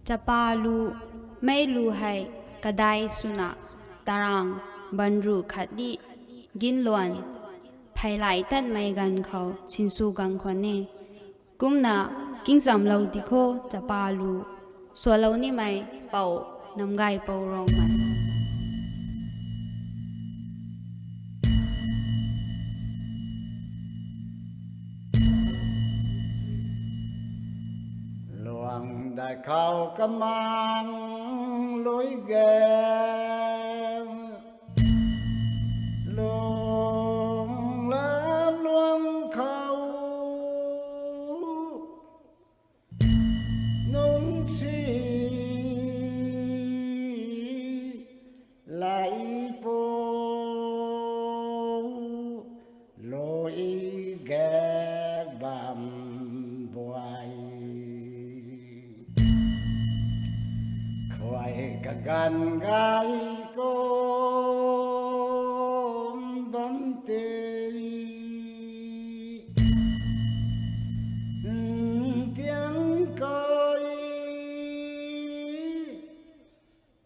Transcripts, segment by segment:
Chapa lu mai lu hai kadai suna tarang banru khadi gin luan phailai tat mai gan khau chinsu gang khone kumna kingzam lo dikho chapa lu swalo ni mai pau Namgaipou Rongmei luang đại khao cam mang lối ghé luang lắm luang khao nung chi lại phố lối ghé bàm boai khoai cả gan gai con bắn tê tiếng coi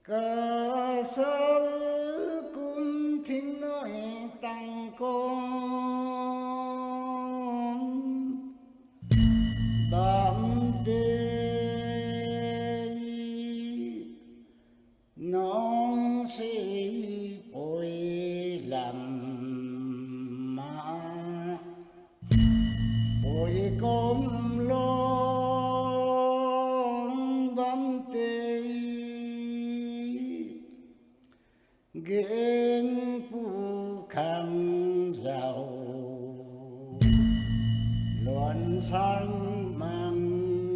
cả sao cũng thính nói tăng con bám tê nón sĩ bồi làm má bồi công lon bám tê ghen pu khang giàu loạn sang mang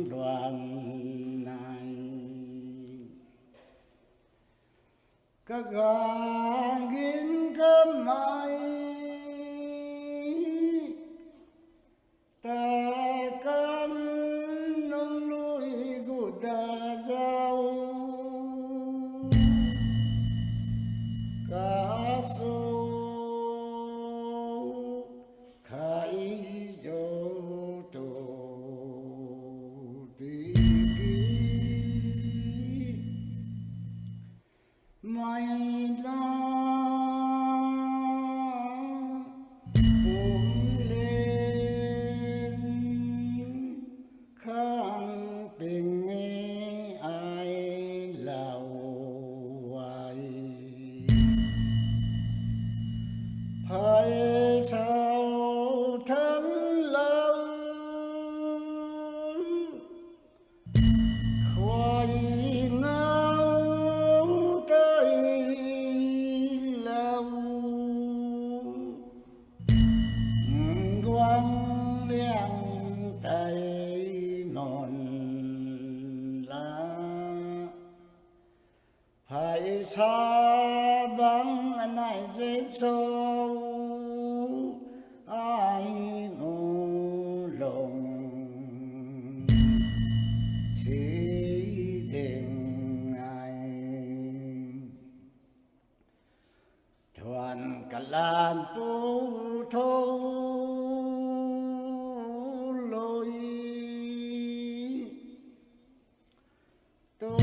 đoàn này các gang gin cơm mai ta can nông lối gù đà dao cá sấu khai dô tô tí mai la bùng lên khang bình nghe ai lào ai phải sao thân lâu khoai ngao quang liang tay non la phải xa băng này dép sâu ai ngô lòng chỉ tình ai thuần cả lan tu thâu lối tu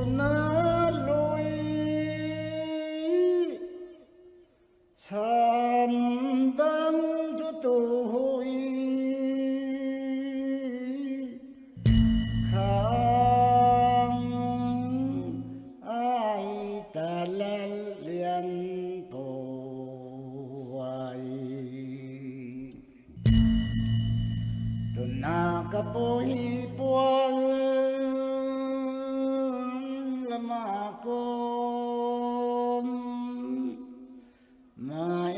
na lối san băng tu hoi khang ai ta lan liên tu ai Namgaipou buông lama con mai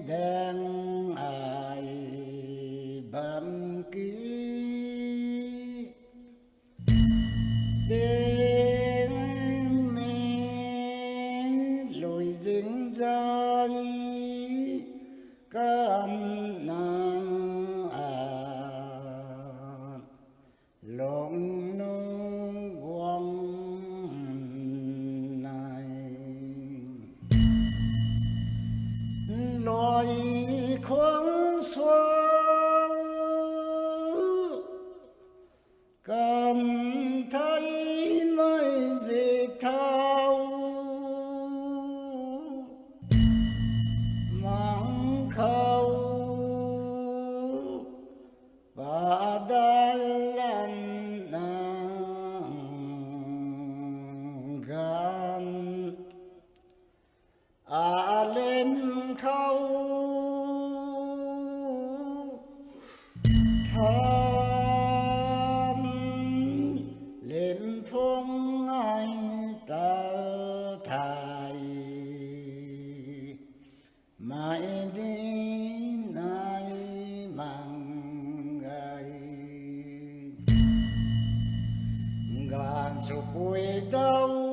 đang ai bám kỹ đêm mê lối dính dây can na lòng nông quang này loài khoáng xoan cần thấy su bùi đau